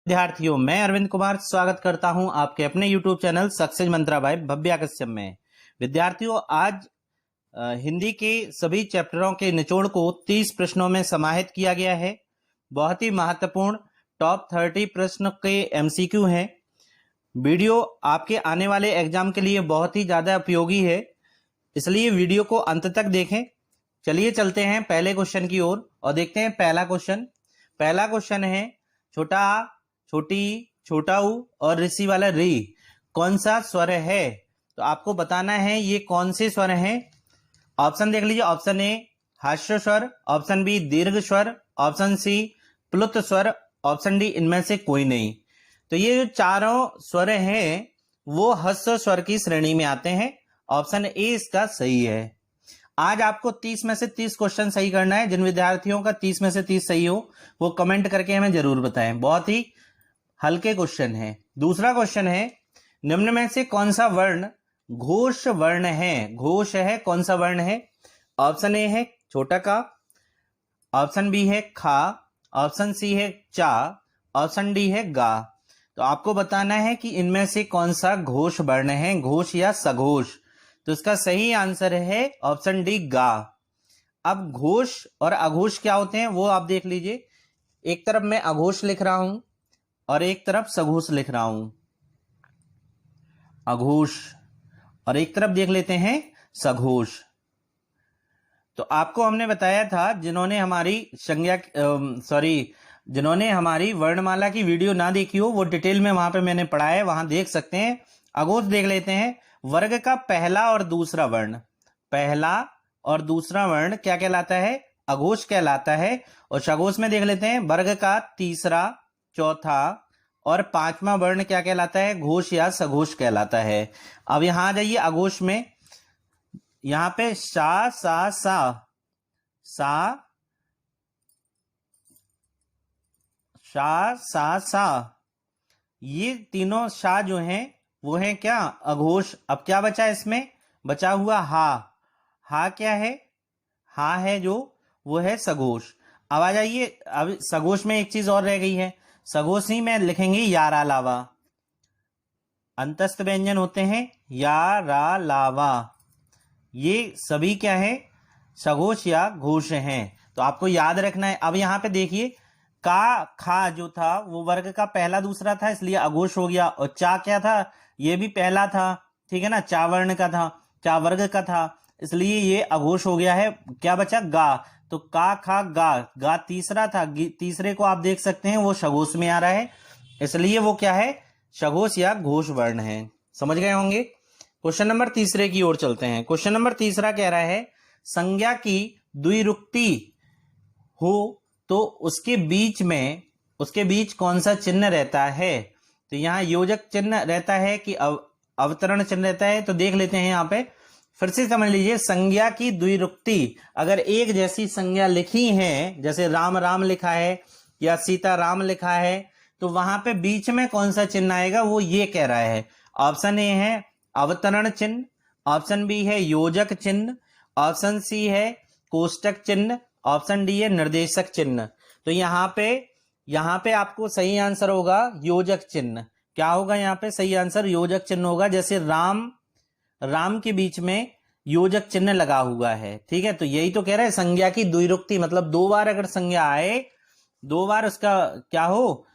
विद्यार्थियों, मैं अरविंद कुमार स्वागत करता हूं आपके अपने YouTube चैनल सक्सेस मंत्रा बाय भव्या कश्यप में। विद्यार्थियों, आज हिंदी के सभी चैप्टरों के निचोड़ को 30 प्रश्नों में समाहित किया गया है। बहुत ही महत्वपूर्ण टॉप 30 प्रश्न के MCQ हैं। वीडियो आपके आने वाले एग्जाम के लिए बहुत ही ज़्यादा उपयोगी है, इसलिए वीडियो को अंत तक देखें। चलिए चलते हैं पहले क्वेश्चन की ओर और देखते हैं पहला क्वेश्चन है छोटा आ, छोटी, छोटा ऊ और ऋषि वाला री कौन सा स्वर है। तो आपको बताना है ये कौन से स्वर हैं। ऑप्शन देख लीजिए। ऑप्शन ए हास्य स्वर, ऑप्शन बी दीर्घ स्वर, ऑप्शन सी प्लुत स्वर, ऑप्शन डी इनमें से कोई नहीं। तो ये जो चारों स्वर हैं वो ह्रस्व स्वर की श्रेणी में आते हैं। ऑप्शन ए इसका सही है। आज आपको 30 में से 30 क्वेश्चन सही करना है। जिन विद्यार्थियों का 30 में से 30 सही हो वो कमेंट करके हमें जरूर बताएं। बहुत ही हल्के क्वेश्चन है। दूसरा क्वेश्चन है निम्न में से कौन सा वर्ण घोष वर्ण है। घोष है कौन सा वर्ण है। ऑप्शन ए है छोटा का, ऑप्शन बी है खा, ऑप्शन सी है चा, ऑप्शन डी है गा। तो आपको बताना है कि इनमें से कौन सा घोष वर्ण है, घोष या सघोष। तो इसका सही आंसर है ऑप्शन डी गा। अब घोष और अघोष क्या होते हैं वो आप देख लीजिए। एक तरफ मैं अघोष लिख रहा हूं और एक तरफ सघोष लिख रहा हूं। अघोष और एक तरफ देख लेते हैं सघोष। तो आपको हमने बताया था जिन्होंने हमारी वर्णमाला की वीडियो ना देखी हो वो डिटेल में वहां पे मैंने पढ़ाया है, वहां देख सकते हैं। अघोष देख लेते हैं। वर्ग का पहला और दूसरा वर्ण, पहला और दूसरा वर्ण क्या कहलाता है, अघोष कहलाता है। और सघोष में देख लेते हैं वर्ग का तीसरा, चौथा और पांचवा वर्ण क्या कहलाता है, घोष या सघोष कहलाता है। अब यहां आ जाइए अघोष में। यहां पे शा सा सा सा शा सा सा ये तीनों शा जो हैं वो है क्या, अघोष। अब क्या बचा इसमें, बचा हुआ हा। हा क्या है, हा है जो वो है सघोष। अब आ जाइए, अब सघोष में एक चीज और रह गई है। सघोष ही में लिखेंगे या रा लावा। अंतस्थ व्यंजन होते हैं या रा लावा, ये सभी क्या है, सघोष या घोष हैं। तो आपको याद रखना है। अब यहां पे देखिए का खा जो था वो वर्ग का पहला दूसरा था इसलिए अघोष हो गया। और चा क्या था, ये भी पहला था, ठीक है ना, चा वर्ण का था, चा वर्ग का था, इसलिए ये अघोष हो गया है। क्या बचा, गा। तो का खा गा, गा तीसरा था, तीसरे को आप देख सकते हैं वो सघोष में आ रहा है, इसलिए वो क्या है, सघोष या घोष वर्ण है। समझ गए होंगे। क्वेश्चन नंबर तीसरे की ओर चलते हैं। क्वेश्चन नंबर तीसरा कह रहा है संज्ञा की द्विरुक्ति हो तो उसके बीच कौन सा चिन्ह रहता है। तो यहाँ योजक चिन्ह रहता है कि अवतरण चिन्ह रहता है। तो देख लेते हैं यहाँ पे, फिर से समझ लीजिए। संज्ञा की द्विरुक्ति, अगर एक जैसी संज्ञा लिखी है, जैसे राम राम लिखा है या सीता राम लिखा है, तो वहां पे बीच में कौन सा चिन्ह आएगा वो ये कह रहा है। ऑप्शन ए है अवतरण चिन्ह, ऑप्शन बी है योजक चिन्ह, ऑप्शन सी है कोष्टक चिन्ह, ऑप्शन डी है निर्देशक चिन्ह। तो यहाँ पे आपको सही आंसर होगा योजक चिन्ह। क्या होगा यहाँ पे सही आंसर, योजक चिन्ह होगा। जैसे राम के बीच में योजक चिन्ह लगा हुआ है, ठीक है। तो यही तो कह रहा है संज्ञा की द्विरुक्ति, मतलब दो बार अगर संज्ञा आए, दो बार उसका क्या हो,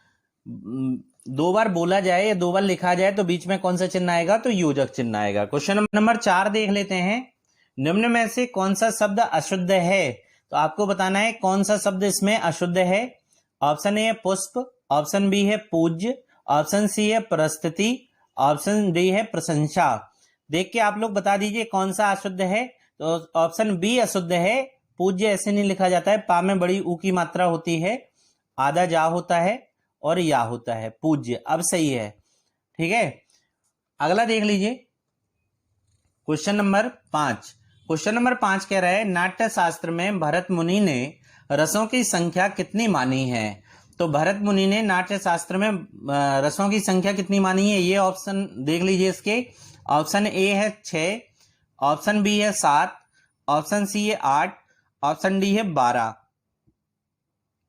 दो बार बोला जाए या दो बार लिखा जाए तो बीच में कौन सा चिन्ह आएगा, तो योजक चिन्ह आएगा। क्वेश्चन नंबर 4 देख लेते हैं। निम्न में से कौन सा शब्द अशुद्ध है। तो आपको बताना है कौन सा शब्द इसमें अशुद्ध है। ऑप्शन ए है पुष्प, ऑप्शन बी है पूज्य, ऑप्शन सी है परिस्थिति, ऑप्शन डी है प्रशंसा। देख के आप लोग बता दीजिए कौन सा अशुद्ध है। तो ऑप्शन बी अशुद्ध है। पूज्य ऐसे नहीं लिखा जाता है, पा में बड़ी ऊ की मात्रा होती है, आधा जा होता है और या होता है, पूज्य। अब सही है, ठीक है। अगला देख लीजिए क्वेश्चन नंबर 5। क्वेश्चन नंबर 5 कह रहा है नाट्य शास्त्र में भरत मुनि ने रसों की संख्या कितनी मानी है। तो भरत मुनि ने नाट्य शास्त्र में रसों की संख्या कितनी मानी है, ये ऑप्शन देख लीजिए इसके। ऑप्शन ए है 6, ऑप्शन बी है 7, ऑप्शन सी है 8, ऑप्शन डी है 12।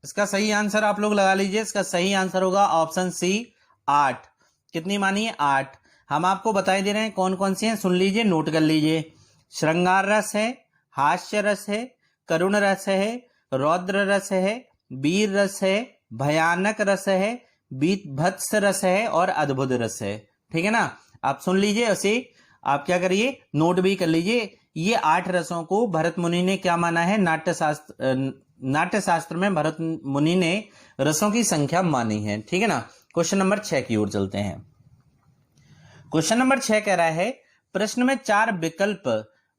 इसका सही आंसर आप लोग लगा लीजिए। इसका सही आंसर होगा ऑप्शन सी 8। कितनी मानी है? 8। हम आपको बताई दे रहे हैं कौन कौन सी हैं, सुन लीजिए, नोट कर लीजिए। श्रृंगार रस है, हास्य रस है, करुण रस है, रौद्र रस है, वीर रस है, भयानक रस है, बीभत्स रस है और अद्भुत रस है। ठीक है ना? आप सुन लीजिए, उसे आप क्या करिए, नोट भी कर लीजिए। ये 8 रसों को भरत मुनि ने क्या माना है? नाट्य शास्त्र में भरत मुनि ने रसों की संख्या मानी है। ठीक है ना? क्वेश्चन नंबर 6 की ओर चलते हैं। क्वेश्चन नंबर 6 कह रहा है, प्रश्न में 4 विकल्प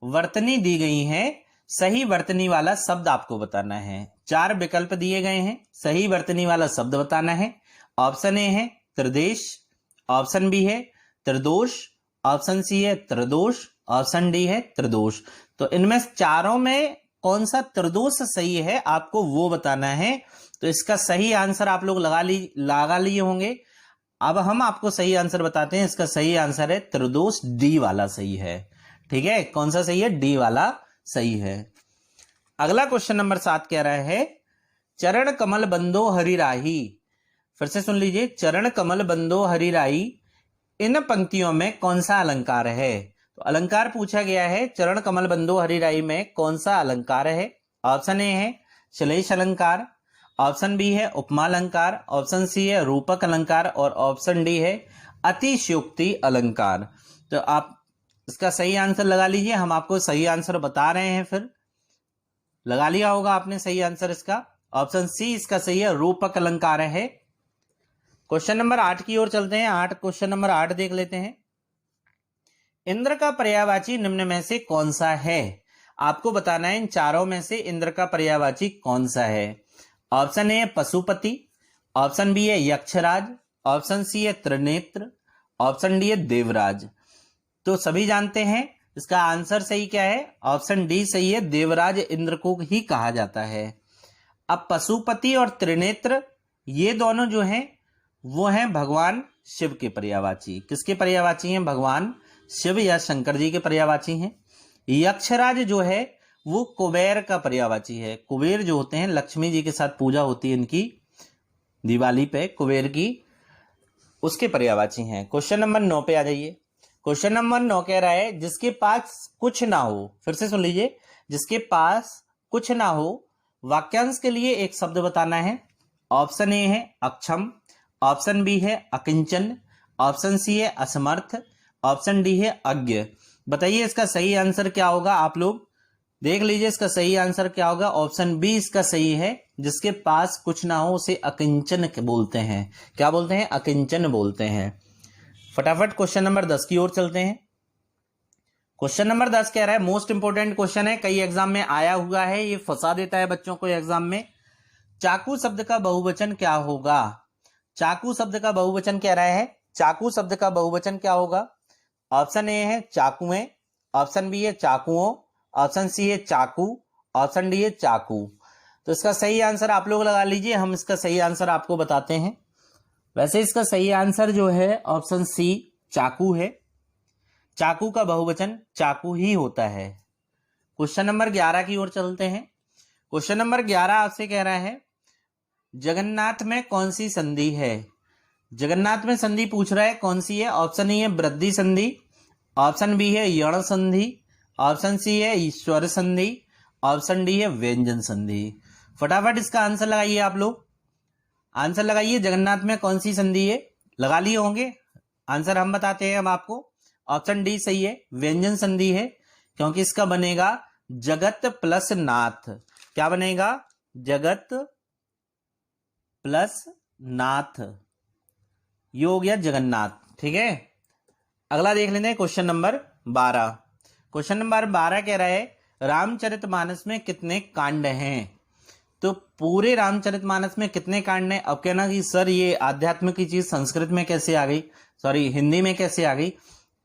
वर्तनी दी गई हैं, सही वर्तनी वाला शब्द आपको बताना है। 4 विकल्प दिए गए हैं, सही वर्तनी वाला शब्द बताना है। ऑप्शन ए है त्रिदेश, ऑप्शन बी है त्रिदोष, ऑप्शन सी है त्रिदोष, ऑप्शन डी है त्रिदोष। तो इनमें चारों में कौन सा त्रिदोष सही है आपको वो बताना है। तो इसका सही आंसर आप लोग लगा लिए होंगे। अब हम आपको सही आंसर बताते हैं। इसका सही आंसर है त्रिदोष, डी वाला सही है। ठीक है, कौन सा सही है? डी वाला सही है। अगला क्वेश्चन नंबर 7 कह रहा है, चरण कमल बंदो हरिराही। फिर से सुन लीजिए, चरण कमल बंदो हरिराही, इन पंक्तियों में कौन सा अलंकार है? तो अलंकार पूछा गया है, चरण कमल बंदो हरिराही में कौन सा अलंकार है? ऑप्शन ए है श्लेष अलंकार, ऑप्शन बी है उपमा अलंकार, ऑप्शन सी है रूपक अलंकार और ऑप्शन डी है अतिशयोक्ति अलंकार। तो आप इसका सही आंसर लगा लीजिए। हम आपको सही आंसर बता रहे हैं, फिर लगा लिया होगा आपने सही आंसर इसका। ऑप्शन सी इसका सही है, रूपक अलंकार है। क्वेश्चन नंबर 8 की ओर चलते हैं। क्वेश्चन नंबर 8 देख लेते हैं। इंद्र का पर्यायवाची निम्न में से कौन सा है? आपको बताना है इन चारों में से इंद्र का पर्यायवाची कौन सा है। ऑप्शन ए है पशुपति, ऑप्शन बी है यक्षराज, ऑप्शन सी है त्रिनेत्र, ऑप्शन डी है देवराज। तो सभी जानते हैं इसका आंसर सही क्या है? ऑप्शन डी सही है, देवराज इंद्र को ही कहा जाता है। अब पशुपति और त्रिनेत्र ये दोनों जो हैं वो हैं भगवान शिव के पर्यायवाची। किसके पर्यायवाची हैं? भगवान शिव या शंकर जी के पर्यायवाची हैं। यक्षराज जो है वो कुबेर का पर्यायवाची है। कुबेर जो होते हैं, लक्ष्मी जी के साथ पूजा होती है इनकी दिवाली पे, कुबेर की, उसके पर्यायवाची हैं। क्वेश्चन नंबर 9 पे आ जाइए। क्वेश्चन नंबर 9 कह रहा है, जिसके पास कुछ ना हो, फिर से सुन लीजिए, जिसके पास कुछ ना हो वाक्यांश के लिए एक शब्द बताना है। ऑप्शन ए है अक्षम, ऑप्शन बी है अकिंचन, ऑप्शन सी है असमर्थ, ऑप्शन डी है अज्ञ। बताइए इसका सही आंसर क्या होगा? आप लोग देख लीजिए इसका सही आंसर क्या होगा। ऑप्शन बी इसका सही है, जिसके पास कुछ ना हो उसे अकिंचन बोलते हैं। क्या बोलते हैं? अकिंचन बोलते हैं। फटाफट क्वेश्चन नंबर 10 की ओर चलते हैं। क्वेश्चन नंबर 10 कह रहा है, मोस्ट इंपोर्टेंट क्वेश्चन है, कई एग्जाम में आया हुआ है, ये फंसा देता है बच्चों को एग्जाम में। चाकू शब्द का बहुवचन क्या होगा? चाकू शब्द का बहुवचन कह रहा है, चाकू शब्द का बहुवचन क्या होगा? ऑप्शन ए है चाकुएं, ऑप्शन बी है चाकुओं, ऑप्शन सी है चाकू, ऑप्शन डी है चाकू। तो इसका सही आंसर आप लोग लगा लीजिए। हम इसका सही आंसर आपको बताते हैं। वैसे इसका सही आंसर जो है ऑप्शन सी चाकू है। चाकू का बहुवचन चाकू ही होता है। क्वेश्चन नंबर 11 की ओर चलते हैं। क्वेश्चन नंबर 11 आपसे कह रहा है, जगन्नाथ में कौन सी संधि है? जगन्नाथ में संधि पूछ रहा है, कौन सी है? ऑप्शन ए है वृद्धि संधि, ऑप्शन बी है यण संधि, ऑप्शन सी है ईश्वर संधि, ऑप्शन डी है व्यंजन संधि। फटाफट इसका आंसर लगाइए आप लोग। आंसर लगाइए, जगन्नाथ में कौन सी संधि है? लगा लिए होंगे। आंसर हम बताते हैं हम आपको। ऑप्शन डी सही है, व्यंजन संधि है, क्योंकि इसका बनेगा जगत प्लस नाथ। क्या बनेगा? जगत प्लस नाथ, ये हो गया जगन्नाथ। ठीक है, अगला देख लेते हैं क्वेश्चन नंबर 12। क्वेश्चन नंबर 12 कह रहा है, रामचरितमानस में कितने कांड हैं? तो पूरे रामचरितमानस में कितने कांड हैं? अब कहना कि सर ये आध्यात्म की चीज संस्कृत में कैसे आ गई, सॉरी हिंदी में कैसे आ गई?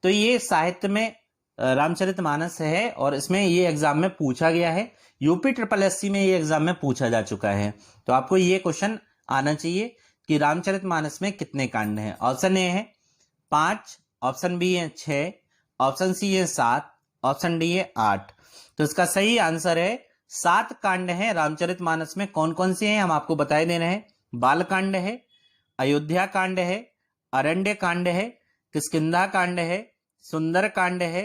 तो ये साहित्य में रामचरितमानस है और इसमें ये एग्जाम में पूछा गया है। यूपी SSSC में ये एग्जाम में पूछा जा चुका है। तो आपको ये क्वेश्चन आना चाहिए कि रामचरितमानस में कितने कांड हैं। ऑप्शन ए है 5, ऑप्शन बी है 6, ऑप्शन सी है 7, ऑप्शन डी है 8। तो इसका सही आंसर है 7 कांड हैं रामचरितमानस में, कौन कौन से हैं हम आपको बताए दे रहे हैं। बाल कांड है, अयोध्या कांड है, अरण्य कांड है, किष्किंधा कांड है, सुंदर कांड है,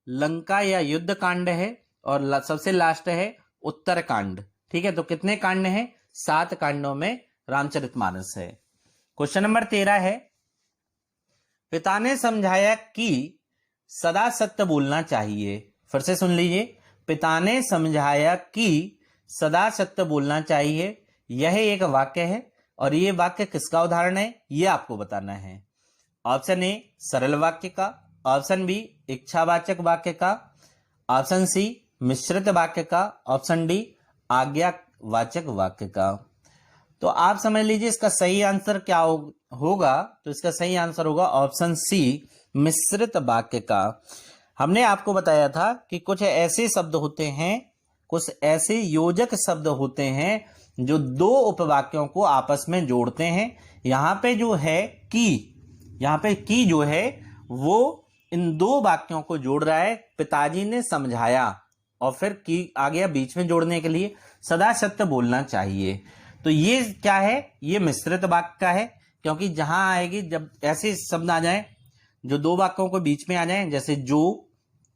लंका या युद्ध कांड है, और सबसे लास्ट है उत्तर कांड। ठीक है, तो कितने कांड हैं? 7 कांडों में रामचरितमानस है। क्वेश्चन नंबर 13 है, पिता ने समझाया कि सदा सत्य बोलना चाहिए। फिर से सुन लीजिए, पिता ने समझाया कि सदा सत्य बोलना चाहिए। यह एक वाक्य है और ये वाक्य किसका उदाहरण है, ये आपको बताना है। ऑप्शन ए सरल वाक्य का, ऑप्शन बी इच्छावाचक वाक्य का, ऑप्शन सी मिश्रित वाक्य का, ऑप्शन डी आज्ञावाचक वाक्य का। तो आप समझ लीजिए इसका सही आंसर क्या होगा। तो इसका सही आंसर होगा ऑप्शन सी मिश्रित वाक्य का। हमने आपको बताया था कि कुछ ऐसे शब्द होते हैं, कुछ ऐसे योजक शब्द होते हैं जो दो उपवाक्यों को आपस में जोड़ते हैं। यहाँ पे जो है की, यहाँ पे की जो है वो इन दो वाक्यों को जोड़ रहा है। पिताजी ने समझाया और फिर की आ गया बीच में जोड़ने के लिए, सदा सत्य बोलना चाहिए। तो ये क्या है, ये मिश्रित वाक्य का है, क्योंकि जहां आएगी, जब ऐसे शब्द आ जाएं जो दो वाक्यों को बीच में आ जाएं, जैसे जो,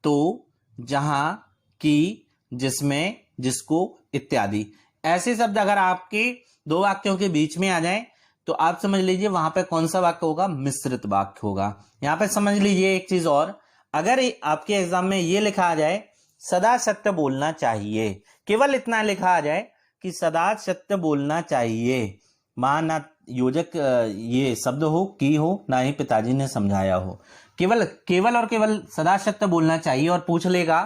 तो, जहां, की, जिसमें, जिसको इत्यादि, ऐसे शब्द अगर आपके दो वाक्यों के बीच में आ जाएं तो आप समझ लीजिए वहां पे कौन सा वाक्य होगा, मिश्रित वाक्य होगा। यहां पे समझ लीजिए एक चीज और, अगर आपके एग्जाम में ये लिखा आ जाए सदा सत्य बोलना चाहिए, केवल इतना लिखा आ जाए कि सदा सत्य बोलना चाहिए, मां ना योजक ये शब्द हो, की हो, ना ही पिताजी ने समझाया हो, केवल और केवल सदा सत्य बोलना चाहिए, और पूछ लेगा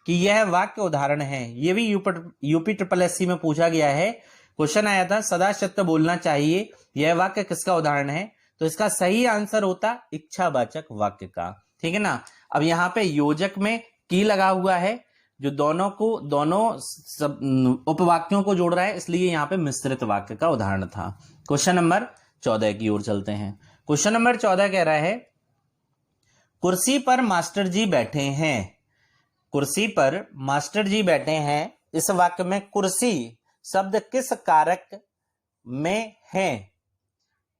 कि यह वाक्य उदाहरण है। ये भी यूपी SSS में पूछा गया है, क्वेश्चन आया था सदा सत्य बोलना चाहिए, यह वाक्य किसका उदाहरण है। तो इसका सही आंसर होता इच्छावाचक वाक्य का। ठीक है ना। अब यहाँ पे योजक में की लगा हुआ है जो दोनों उपवाक्यों को जोड़ रहा है, इसलिए यहाँ पे मिश्रित वाक्य का उदाहरण था। क्वेश्चन नंबर 14 की ओर चलते हैं। क्वेश्चन नंबर 14 कह रहा है, कुर्सी पर मास्टर जी बैठे हैं। कुर्सी पर मास्टर जी बैठे हैं, इस वाक्य में कुर्सी शब्द किस कारक में है?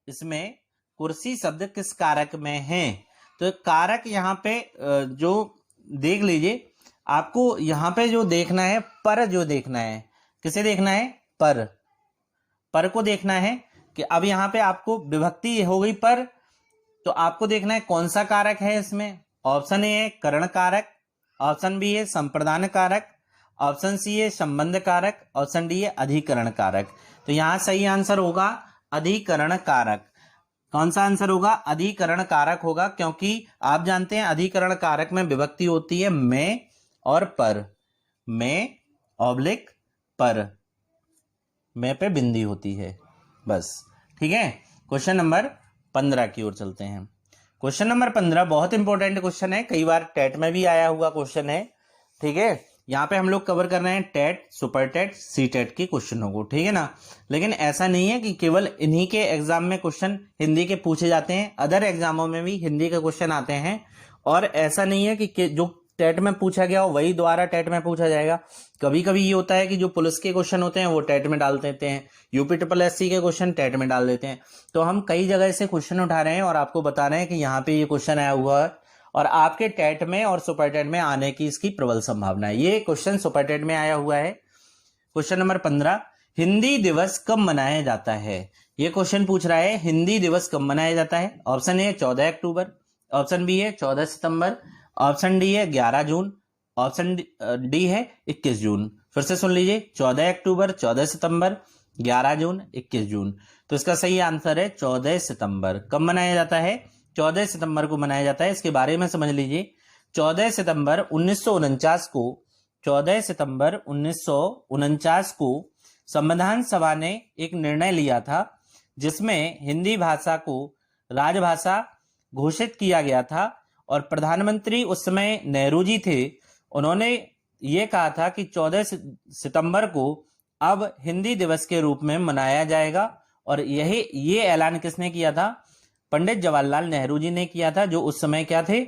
इसमें कुर्सी शब्द किस कारक में है? तो कारक यहाँ पे जो देख लीजिए, आपको यहाँ पे जो देखना है, पर जो देखना है, किसे देखना है? पर को देखना है कि अब यहाँ पे आपको विभक्ति हो गई पर, तो आपको देखना है कौन सा कारक है इसमें। ऑप्शन ए है करण कारक, ऑप्शन बी है संप्रदान कारक, ऑप्शन सी है संबंध कारक, ऑप्शन डी है अधिकरण कारक। तो यहाँ सही आंसर होगा अधिकरण कारक। कौन सा आंसर होगा? अधिकरण कारक होगा, क्योंकि आप जानते हैं अधिकरण कारक में विभक्ति होती है में और पर, में ऑब्लिक पर, में पे बिंदी होती है बस। ठीक है। क्वेश्चन नंबर 15 की ओर चलते हैं। क्वेश्चन नंबर 15 बहुत इंपॉर्टेंट क्वेश्चन है, कई बार टेट में भी आया हुआ क्वेश्चन है। ठीक है, यहाँ पे हम लोग कवर कर रहे हैं TET, super TET, C TET के क्वेश्चनों को। ठीक है ना। लेकिन ऐसा नहीं है कि केवल इन्हीं के एग्जाम में क्वेश्चन हिंदी के पूछे जाते हैं, अदर एग्जामों में भी हिंदी के क्वेश्चन आते हैं। और ऐसा नहीं है कि जो टेट में पूछा गया हो वही दोबारा टेट में पूछा जाएगा। कभी कभी ये होता है कि जो पुलिस के क्वेश्चन होते हैं वो टेट में डाल देते हैं, यूपी SSS के क्वेश्चन टेट में डाल देते हैं। तो हम कई जगह से क्वेश्चन उठा रहे हैं और आपको बता रहे हैं कि यहाँ पे ये क्वेश्चन आया हुआ है और आपके टेट में और सुपर टेट में आने की इसकी प्रबल संभावना है। ये क्वेश्चन सुपर टेट में आया हुआ है। क्वेश्चन नंबर 15, हिंदी दिवस कब मनाया जाता है? ये क्वेश्चन पूछ रहा है हिंदी दिवस कब मनाया जाता है। Option A 14 October, option B है 14 सितंबर, ऑप्शन डी है 11 जून, ऑप्शन डी है 21 जून। फिर से सुन लीजिए, 14 अक्टूबर, 14 सितंबर, 11 जून, 21 जून। तो इसका सही आंसर है 14 सितंबर। कब मनाया जाता है? 14 सितंबर को मनाया जाता है। इसके बारे में समझ लीजिए, 14 सितंबर 1949 को, 14 सितंबर 1949 को संविधान सभा ने एक निर्णय लिया था जिसमें हिंदी भाषा को राजभाषा घोषित किया गया था। और प्रधानमंत्री उस समय नेहरू जी थे, उन्होंने ये कहा था कि 14 सितंबर को अब हिंदी दिवस के रूप में मनाया जाएगा। और ये ऐलान किसने किया था? पंडित जवाहरलाल नेहरू जी ने किया था, जो उस समय क्या थे?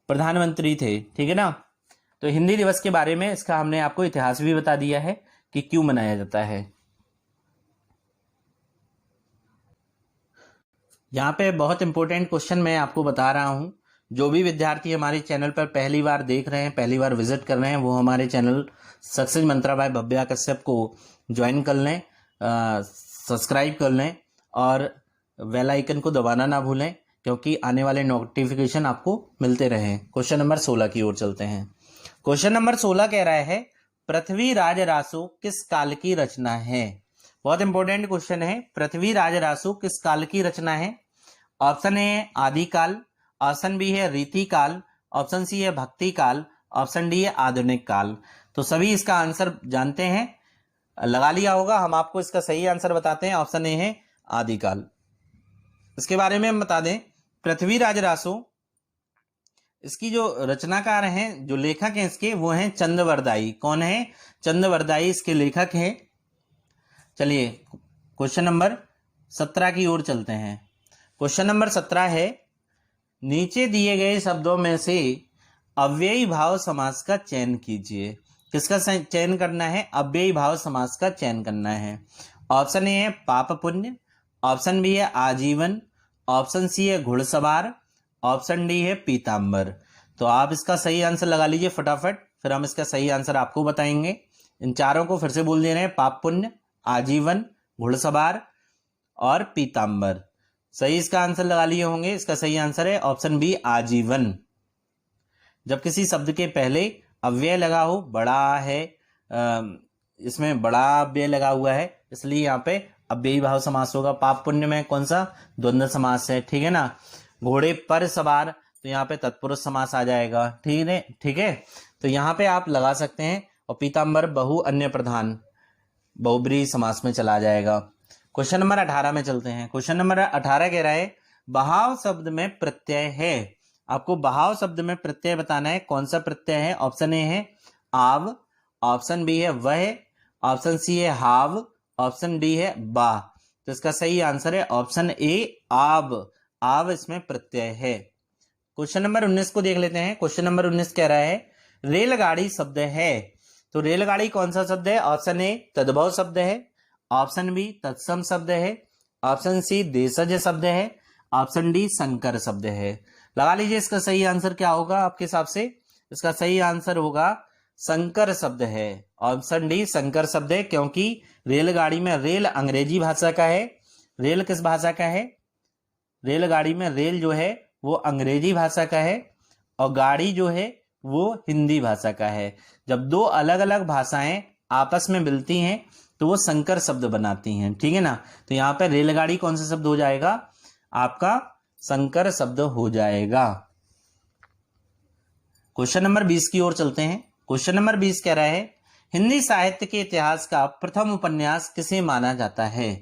प्रधानमंत्री थे। ठीक है ना। तो हिंदी दिवस के बारे में इसका हमने आपको इतिहास भी बता दिया है कि क्यों मनाया जाता है। यहाँ पे बहुत इंपॉर्टेंट क्वेश्चन मैं आपको बता रहा हूँ। जो भी विद्यार्थी हमारे चैनल पर पहली बार देख रहे हैं, पहली बार विजिट कर रहे हैं, वो हमारे चैनल सक्सेस मंत्रा बाय भव्या कश्यप को ज्वाइन कर लें, सब्सक्राइब कर लें और बेल आइकन को दबाना ना भूलें, क्योंकि आने वाले नोटिफिकेशन आपको मिलते रहें। क्वेश्चन नंबर 16 की ओर चलते हैं। क्वेश्चन नंबर 16 कह रहा है पृथ्वी राज रासो किस काल की रचना है। बहुत इंपॉर्टेंट क्वेश्चन है। पृथ्वी राज रासो किस काल की रचना है। ऑप्शन ए है आदिकाल, ऑप्शन बी है रीति काल, ऑप्शन सी है भक्ति काल, ऑप्शन डी है आधुनिक काल। तो सभी इसका आंसर जानते हैं, लगा लिया होगा। हम आपको इसका सही आंसर बताते हैं। ऑप्शन ए है आदिकाल। इसके बारे में हम बता दें, पृथ्वी राज रासो इसकी जो रचनाकार हैं, जो लेखक हैं इसके, वो हैं चंद्रवरदाई। कौन है? चंद्रवरदाई इसके लेखक हैं। चलिए क्वेश्चन नंबर 17 की ओर चलते हैं। क्वेश्चन नंबर 17 है नीचे दिए गए शब्दों में से अव्ययी भाव समास का चयन कीजिए। किसका चयन करना है? अव्ययी भाव समास का चयन करना है। ऑप्शन ए है पाप पुण्य, ऑप्शन बी है आजीवन, ऑप्शन सी है घुड़सवार, ऑप्शन डी है पीताम्बर। तो आप इसका सही आंसर लगा लीजिए फटाफट, फिर हम इसका सही आंसर आपको बताएंगे। इन चारों को फिर से बोल दे रहे हैं, पाप पुण्य, आजीवन, घुड़सवार और पीताम्बर। सही इसका आंसर लगा लिए होंगे। इसका सही आंसर है ऑप्शन बी आजीवन। जब किसी शब्द के पहले अव्यय लगा हो, बड़ा है, इसमें बड़ा अव्यय लगा हुआ है, इसलिए यहाँ पे अव्ययी भाव समास होगा। पाप पुण्य में कौन सा? द्वंद्व समास है, ठीक है ना। घोड़े पर सवार, तो यहाँ पे तत्पुरुष समास आ जाएगा, ठीक है। तो यहाँ पे आप लगा सकते हैं। और पीताम्बर बहु अन्य प्रधान, बहुब्रीहि समास में चला जाएगा। क्वेश्चन नंबर 18 में चलते हैं। क्वेश्चन नंबर 18 कह रहा है बहाव शब्द में प्रत्यय है। आपको बहाव शब्द में प्रत्यय बताना है। कौन सा प्रत्यय है? ऑप्शन ए है आव, ऑप्शन बी है वह, ऑप्शन सी है हाव, ऑप्शन डी है बा। तो इसका सही आंसर है ऑप्शन ए आव। आव इसमें प्रत्यय है। क्वेश्चन नंबर 19 को देख लेते हैं। क्वेश्चन नंबर 19 कह रहा है रेलगाड़ी शब्द है। तो रेलगाड़ी कौन सा शब्द है? ऑप्शन ए तद्भव शब्द है, ऑप्शन बी तत्सम शब्द है, ऑप्शन सी देशज शब्द है, ऑप्शन डी संकर शब्द है। लगा लीजिए इसका सही आंसर क्या होगा आपके हिसाब से। इसका सही आंसर होगा संकर शब्द है। ऑप्शन डी संकर शब्द है, क्योंकि रेलगाड़ी में रेल अंग्रेजी भाषा का है। रेल किस भाषा का है? रेलगाड़ी में रेल जो है वो अंग्रेजी भाषा का है और गाड़ी जो है वो हिंदी भाषा का है। जब दो अलग अलग भाषाएं आपस में मिलती हैं तो वो संकर शब्द बनाती हैं, ठीक है ना। तो यहाँ पे रेलगाड़ी कौन सा शब्द हो जाएगा? आपका संकर शब्द हो जाएगा। क्वेश्चन नंबर 20 की ओर चलते हैं। क्वेश्चन नंबर 20 कह रहा है हिंदी साहित्य के इतिहास का प्रथम उपन्यास किसे माना जाता है।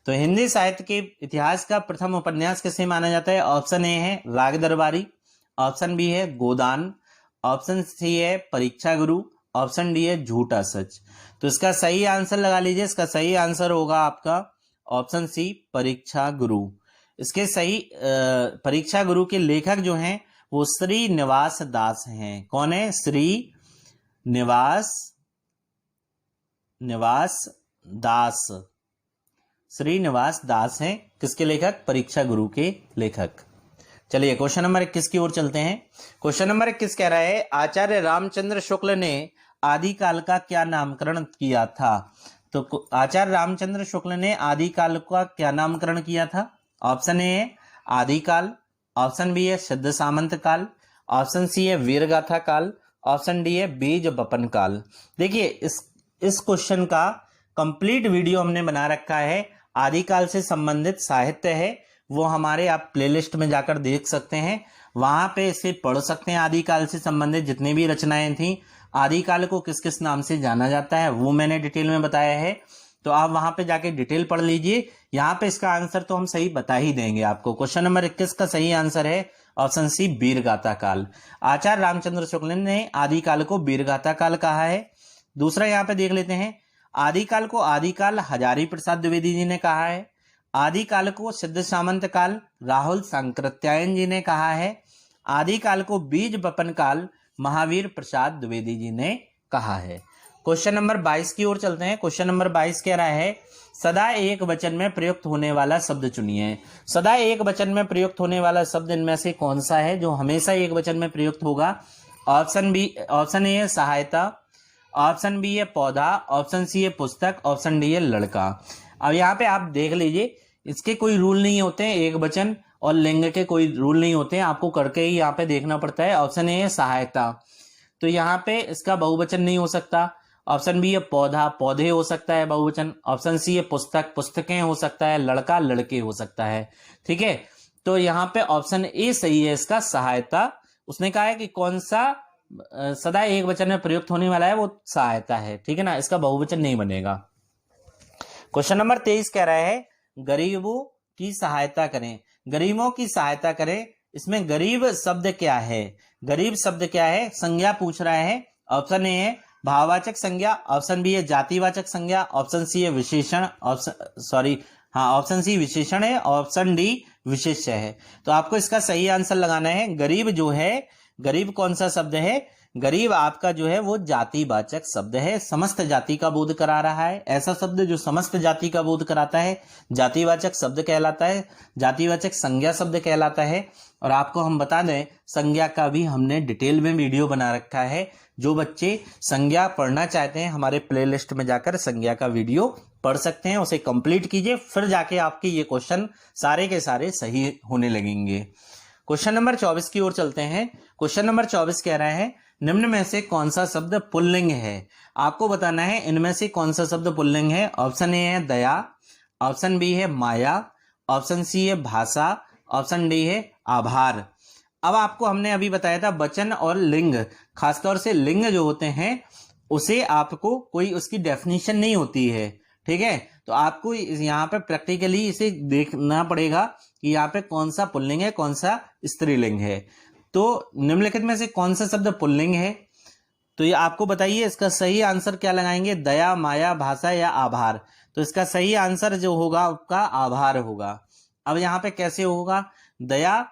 तो हिंदी साहित्य के इतिहास का प्रथम उपन्यास किसे माना जाता है? ऑप्शन ए है राग दरबारी, ऑप्शन बी है गोदान, ऑप्शन सी है परीक्षा गुरु, ऑप्शन डी है झूठा सच। तो इसका सही आंसर लगा लीजिए। इसका सही आंसर होगा आपका ऑप्शन सी परीक्षा गुरु। इसके सही परीक्षा गुरु के लेखक जो हैं वो श्री निवास दास हैं। कौन है? श्री निवास दास। श्री निवास दास हैं किसके लेखक? परीक्षा गुरु के लेखक। चलिए क्वेश्चन नंबर 21 की ओर चलते हैं। क्वेश्चन नंबर 21 कह रहा है आचार्य रामचंद्र शुक्ल ने आदिकाल का क्या नामकरण किया था। तो आचार्य रामचंद्र शुक्ल ने आदिकाल का क्या नामकरण किया था? ऑप्शन ए है आदिकाल, ऑप्शन बी है सिद्ध सामंत काल, ऑप्शन सी है वीरगाथा काल, ऑप्शन डी है बीज बपन काल। देखिए इस क्वेश्चन का कंप्लीट वीडियो हमने बना रखा है। आदिकाल से संबंधित साहित्य है, वो हमारे आप प्लेलिस्ट में जाकर देख सकते हैं, वहां पे इसे पढ़ सकते हैं। आदिकाल से संबंधित जितनी भी रचनाएं थी, आदिकाल को किस किस नाम से जाना जाता है वो मैंने डिटेल में बताया है। तो आप वहां पे जाके डिटेल पढ़ लीजिए। यहाँ पे इसका आंसर तो हम सही बता ही देंगे आपको। क्वेश्चन नंबर 21 का सही आंसर है ऑप्शन सी वीरगाथा काल। आचार्य रामचंद्र शुक्ल ने आदिकाल को वीरगाथा काल कहा है। दूसरा यहाँ पे देख लेते हैं, आदिकाल को आदिकाल हजारी प्रसाद द्विवेदी जी ने कहा है। आदिकाल को सिद्ध सामंत काल राहुल सांकृत्यायन जी ने कहा है। आदिकाल को बीज बपन काल महावीर प्रसाद द्विवेदी जी ने कहा है। क्वेश्चन नंबर 22 की ओर चलते हैं। क्वेश्चन नंबर 22 कह रहा है सदा एक वचन में प्रयुक्त होने वाला शब्द चुनिए। सदा एक वचन में प्रयुक्त होने वाला शब्द इनमें से कौन सा है जो हमेशा एक वचन में प्रयुक्त होगा? ऑप्शन ए है सहायता, ऑप्शन बी है पौधा, ऑप्शन सी है पुस्तक, ऑप्शन डी है लड़का। अब यहाँ पे आप देख लीजिए, इसके कोई रूल नहीं होते हैं, एक वचन और लिंग के कोई रूल नहीं होते हैं, आपको करके ही यहाँ पे देखना पड़ता है। ऑप्शन ए है सहायता, तो यहाँ पे इसका बहुवचन नहीं हो सकता। ऑप्शन बी है पौधा, पौधे हो सकता है बहुवचन। ऑप्शन सी है पुस्तक, पुस्तकें हो सकता है। लड़का, लड़के हो सकता है। ठीक है, तो यहाँ पे ऑप्शन ए सही है इसका, सहायता। उसने कहा है कि कौन सा सदा एक वचन में प्रयुक्त होने वाला है, वो सहायता है। ठीक है ना, इसका बहुवचन नहीं बनेगा। क्वेश्चन नंबर 23 कह रहा है गरीबों की सहायता करें। गरीबों की सहायता करें, इसमें गरीब शब्द क्या है? गरीब शब्द क्या है? संज्ञा पूछ रहा है। ऑप्शन ए है भाववाचक संज्ञा, ऑप्शन बी है जातिवाचक संज्ञा, ऑप्शन सी है विशेषण, ऑप्शन सी विशेषण है, ऑप्शन डी विशेष्य है। तो आपको इसका सही आंसर लगाना है। गरीब जो है, गरीब कौन सा शब्द है? गरीब आपका जो है वो जातिवाचक शब्द है, समस्त जाति का बोध करा रहा है। ऐसा शब्द जो समस्त जाति का बोध कराता है जातिवाचक शब्द कहलाता है, जातिवाचक संज्ञा शब्द कहलाता है। और आपको हम बता दें, संज्ञा का भी हमने डिटेल में वीडियो बना रखा है। जो बच्चे संज्ञा पढ़ना चाहते हैं हमारे प्लेलिस्ट में जाकर संज्ञा का वीडियो पढ़ सकते हैं, उसे कंप्लीट कीजिए, फिर जाके आपके ये क्वेश्चन सारे के सारे सही होने लगेंगे। क्वेश्चन नंबर 24 की ओर चलते हैं। क्वेश्चन नंबर 24 कह रहा है निम्न में से कौन सा शब्द पुल्लिंग है? आपको बताना है इनमें से कौन सा शब्द पुल्लिंग है। ऑप्शन ए है दया, ऑप्शन बी है माया, ऑप्शन सी है भाषा, ऑप्शन डी है आभार। अब आपको हमने अभी बताया था वचन और लिंग, खासतौर से लिंग जो होते हैं उसे आपको कोई उसकी डेफिनेशन नहीं होती है। ठीक है, तो आपको यहाँ पे प्रैक्टिकली इसे देखना पड़ेगा कि यहाँ पे कौन सा पुल्लिंग है, कौन सा स्त्रीलिंग है। तो निम्नलिखित में से कौन सा शब्द पुल्लिंग है? तो ये आपको बताइए, इसका सही आंसर क्या लगाएंगे? दया, माया, भाषा या आभार? तो इसका सही आंसर जो होगा आपका आभार होगा। अब यहाँ पे कैसे होगा? दया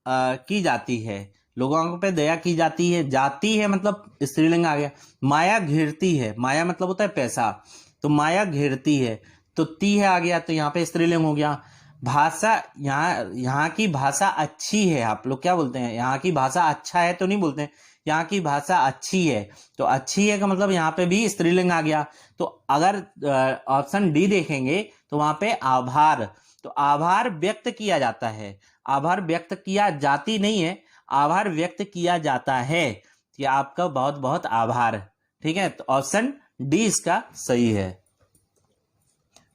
की जाती है, लोगों पे दया की जाती है, जाती है मतलब स्त्रीलिंग आ गया। माया घेरती है, माया मतलब होता है पैसा, तो माया घेरती है, तो ती है आ गया, तो यहाँ पे स्त्रीलिंग हो गया। भाषा, यहाँ की भाषा अच्छी है, आप लोग क्या बोलते हैं? यहाँ की भाषा अच्छा है तो नहीं बोलते हैं, यहाँ की भाषा अच्छी है, तो अच्छी है का मतलब यहाँ पे भी स्त्रीलिंग आ गया। तो अगर ऑप्शन डी देखेंगे तो वहां पे आभार, तो आभार व्यक्त किया जाता है, आभार व्यक्त किया जाती नहीं है, आभार व्यक्त किया जाता है कि आपका बहुत बहुत आभार। ठीक है, तो ऑप्शन डी इसका सही है।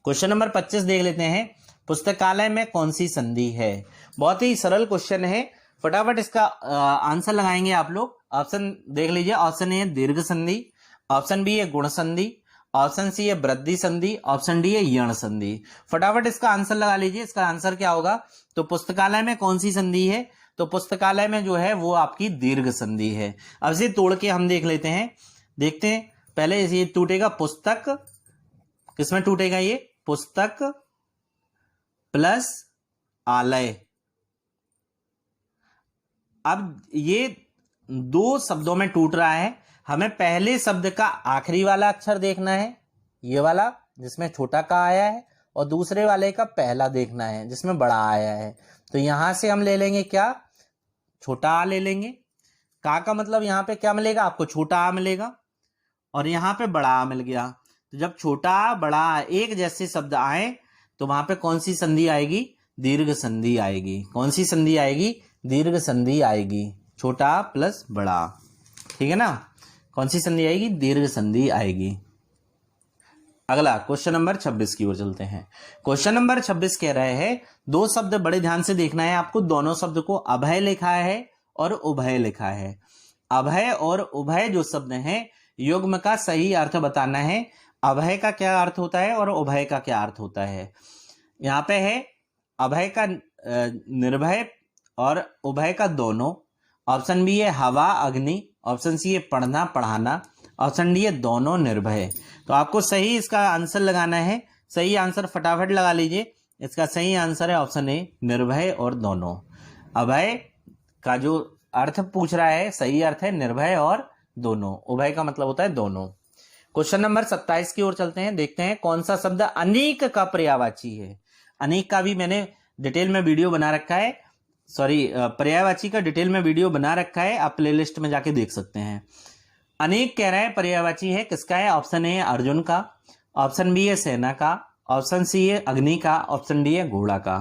क्वेश्चन नंबर 25 देख लेते हैं। पुस्तकालय में कौन सी संधि है? बहुत ही सरल क्वेश्चन है, फटाफट इसका आंसर लगाएंगे आप लोग। ऑप्शन देख लीजिए, ऑप्शन ए है दीर्घ संधि, ऑप्शन बी है गुण संधि, ऑप्शन सी है वृद्धि संधि, ऑप्शन डी है यण संधि। फटाफट इसका आंसर लगा लीजिए। इसका आंसर क्या होगा? तो पुस्तकालय में कौन सी संधि है? तो पुस्तकालय में जो है वो आपकी दीर्घ संधि है। अब इसे तोड़ के हम देख लेते हैं, देखते हैं। पहले ये टूटेगा पुस्तक, किसमें टूटेगा ये? पुस्तक प्लस आलय। अब ये दो शब्दों में टूट रहा है, हमें पहले शब्द का आखिरी वाला अक्षर देखना है, ये वाला जिसमें छोटा का आया है, और दूसरे वाले का पहला देखना है जिसमें बड़ा आया है। तो यहां से हम ले लेंगे क्या? छोटा आ ले लेंगे। का मतलब यहां पे क्या मिलेगा आपको? छोटा आ मिलेगा, और यहां पे बड़ा आ मिल गया। तो जब छोटा बड़ा एक जैसे शब्द आए तो वहां पे कौन सी संधि आएगी? दीर्घ संधि आएगी। कौन सी संधि आएगी? दीर्घ संधि आएगी, छोटा प्लस बड़ा। ठीक है ना, कौन सी संधि आएगी? दीर्घ संधि आएगी। अगला क्वेश्चन नंबर 26 की ओर चलते हैं। क्वेश्चन नंबर 26 कह रहे हैं दो शब्द बड़े ध्यान से देखना है आपको, दोनों शब्द को अभय लिखा है और उभय लिखा है। अभय और उभय जो शब्द हैं, युग्म का सही अर्थ बताना है। अभय का क्या अर्थ होता है और उभय का क्या अर्थ होता है? यहाँ पे है अभय का निर्भय और उभय का दोनों। ऑप्शन बी है हवा अग्नि, ऑप्शन सी है पढ़ना पढ़ाना, ऑप्शन डी है दोनों निर्भय। तो आपको सही इसका आंसर लगाना है। सही आंसर फटाफट लगा लीजिए। इसका सही आंसर है ऑप्शन ए, निर्भय और दोनों। अभय का जो अर्थ पूछ रहा है, सही अर्थ है निर्भय और दोनों। उभय का मतलब होता है दोनों। क्वेश्चन नंबर 27 की ओर चलते हैं, देखते हैं कौन सा शब्द अनेक का पर्यायवाची है। अनेक का भी मैंने डिटेल में वीडियो बना रखा है, पर्यायवाची का डिटेल में वीडियो बना रखा है, आप प्लेलिस्ट में जाके देख सकते हैं। अनेक कह रहा है पर्यायवाची है, किसका है? ऑप्शन ए है अर्जुन का, ऑप्शन बी है सेना का, ऑप्शन सी है अग्नि का, ऑप्शन डी है घोड़ा का।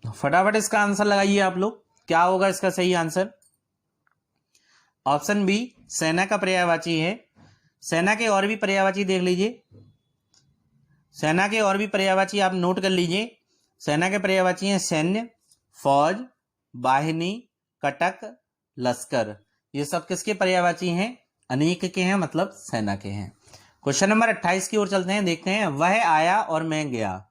फटाफट इसका आंसर लगाइए आप लोग, क्या होगा इसका सही आंसर? ऑप्शन बी सेना का पर्यायवाची है। सेना के और भी पर्यायवाची देख लीजिए, सेना के और भी पर्यायवाची आप नोट कर लीजिए। सेना के पर्यायवाची हैं सैन्य, फौज, वाहिनी, कटक, लश्कर। ये सब किसके पर्यायवाची हैं? अनेक के हैं, मतलब सेना के हैं। क्वेश्चन नंबर 28 की ओर चलते हैं, देखते हैं वह आया और मैं गया।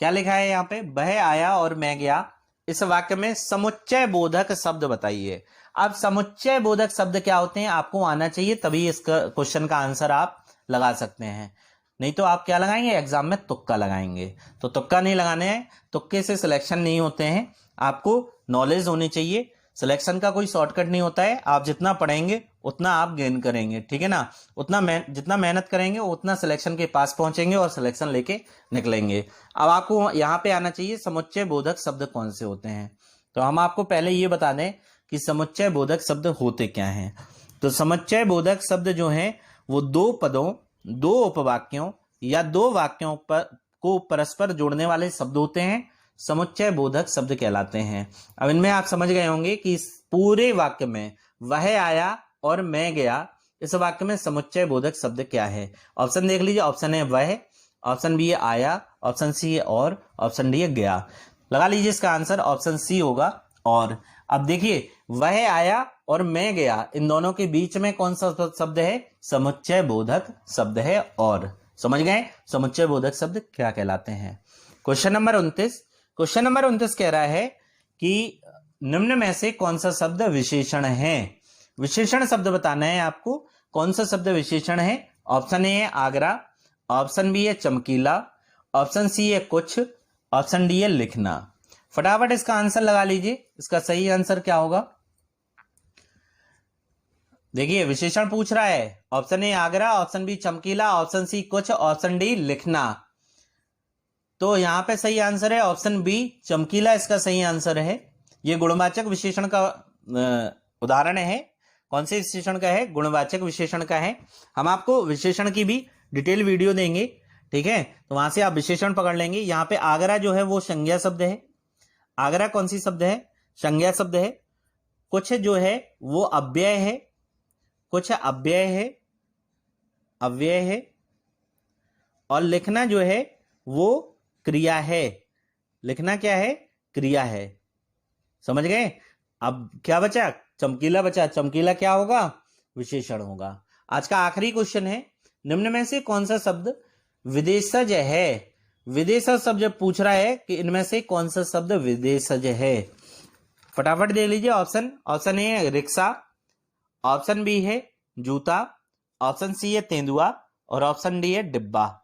क्या लिखा है यहाँ पे? वह आया और मैं गया। इस वाक्य में समुच्चय बोधक शब्द बताइए। अब समुच्चय बोधक शब्द क्या होते हैं आपको आना चाहिए, तभी इस क्वेश्चन का आंसर आप लगा सकते हैं। नहीं तो आप क्या लगाएंगे? एग्जाम में तुक्का लगाएंगे। तो तुक्का नहीं लगाने हैं, तुक्के से सिलेक्शन नहीं होते हैं। आपको नॉलेज होनी चाहिए, सिलेक्शन का कोई शॉर्टकट नहीं होता है। आप जितना पढ़ेंगे उतना आप गेन करेंगे, ठीक है ना? जितना मेहनत करेंगे उतना सिलेक्शन के पास पहुंचेंगे और सिलेक्शन लेके निकलेंगे। अब आपको यहाँ पे आना चाहिए समुच्चय बोधक शब्द कौन से होते हैं। तो हम आपको पहले ये बता दें कि समुच्चय बोधक शब्द होते क्या हैं। तो समुच्चय बोधक शब्द जो हैं वो दो पदों, दो उपवाक्यों या दो वाक्यों को परस्पर जोड़ने वाले शब्द होते हैं, समुच्चय बोधक शब्द कहलाते हैं। अब इनमें आप समझ गए होंगे कि इस पूरे वाक्य में वह आया और मैं गया, इस वाक्य में समुच्चय बोधक शब्द क्या है? ऑप्शन देख लीजिए, ऑप्शन है वह, ऑप्शन बी है आया, ऑप्शन सी है और, ऑप्शन डी है गया। लगा लीजिए इसका आंसर ऑप्शन सी होगा और। अब देखिए वह आया और मैं गया, इन दोनों के बीच में कौन सा शब्द है? समुच्चय बोधक शब्द है और। समझ गए समुच्चय बोधक शब्द क्या कहलाते हैं। क्वेश्चन नंबर 29 कह रहा है कि निम्न में से कौन सा शब्द विशेषण है? विशेषण शब्द बताना है आपको, कौन सा शब्द विशेषण है? ऑप्शन ए है आगरा, ऑप्शन बी है चमकीला, ऑप्शन सी है कुछ, ऑप्शन डी है लिखना। फटाफट इसका आंसर लगा लीजिए, इसका सही आंसर क्या होगा? देखिए विशेषण पूछ रहा है, option A Agra, option B चमकीला, ऑप्शन सी कुछ, ऑप्शन डी लिखना। तो यहां पे सही आंसर है ऑप्शन बी चमकीला, इसका सही आंसर है। ये गुणवाचक विशेषण का उदाहरण है। कौन से विशेषण का है? गुणवाचक विशेषण का है। हम आपको विशेषण की भी डिटेल वीडियो देंगे, ठीक है? तो वहां से आप विशेषण पकड़ लेंगे। यहाँ पे आगरा जो है वो संज्ञा शब्द है। आगरा कौन सी शब्द है? संज्ञा शब्द है। कुछ जो है वो अव्यय है, कुछ अव्यय है, अव्यय है। और लिखना जो है वो क्रिया है। लिखना क्या है? क्रिया है। समझ गए? अब क्या बचा? चमकीला बचा। चमकीला क्या होगा? विशेषण होगा। आज का आखिरी क्वेश्चन है, निम्न में से कौन सा शब्द विदेशज है? विदेशज शब्द पूछ रहा है कि इनमें से कौन सा शब्द विदेशज है। फटाफट देख लीजिए ऑप्शन ए है रिक्शा, ऑप्शन बी है जूता, ऑप्शन सी है तेंदुआ और ऑप्शन डी है डिब्बा।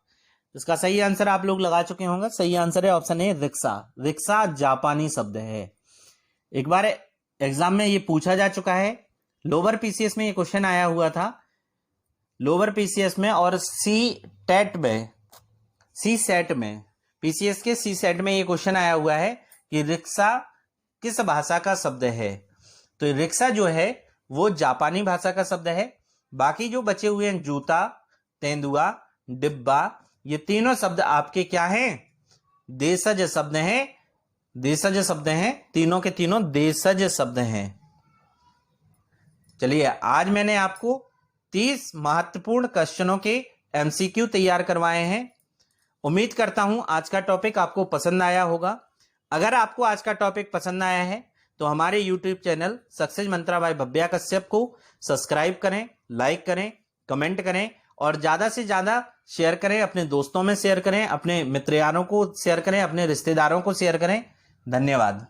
इसका सही आंसर आप लोग लगा चुके होंगे। सही आंसर है ऑप्शन ए रिक्शा। रिक्शा जापानी शब्द है। एक बार एग्जाम में ये पूछा जा चुका है, लोअर पीसीएस में ये क्वेश्चन आया हुआ था, लोअर पीसीएस में और सी सेट में पीसीएस के सी सेट में ये क्वेश्चन आया हुआ है कि रिक्शा किस भाषा का शब्द है। तो रिक्शा जो है वो जापानी भाषा का शब्द है। बाकी जो बचे हुए हैं जूता, तेंदुआ, डिब्बा, ये तीनों शब्द आपके क्या हैं? देशज शब्द हैं। देशज शब्द हैं, तीनों के तीनों देशज शब्द हैं। चलिए आज मैंने आपको 30 महत्वपूर्ण क्वेश्चनों के एमसीक्यू तैयार करवाए हैं। उम्मीद करता हूं आज का टॉपिक आपको पसंद आया होगा। अगर आपको आज का टॉपिक पसंद आया है तो हमारे YouTube चैनल सक्सेस मंत्रा बाय भव्या कश्यप को सब्सक्राइब करें, लाइक करें, कमेंट करें और ज्यादा से ज्यादा शेयर करें। अपने दोस्तों में शेयर करें, अपने मित्र यारों को शेयर करें, अपने रिश्तेदारों को शेयर करें। धन्यवाद।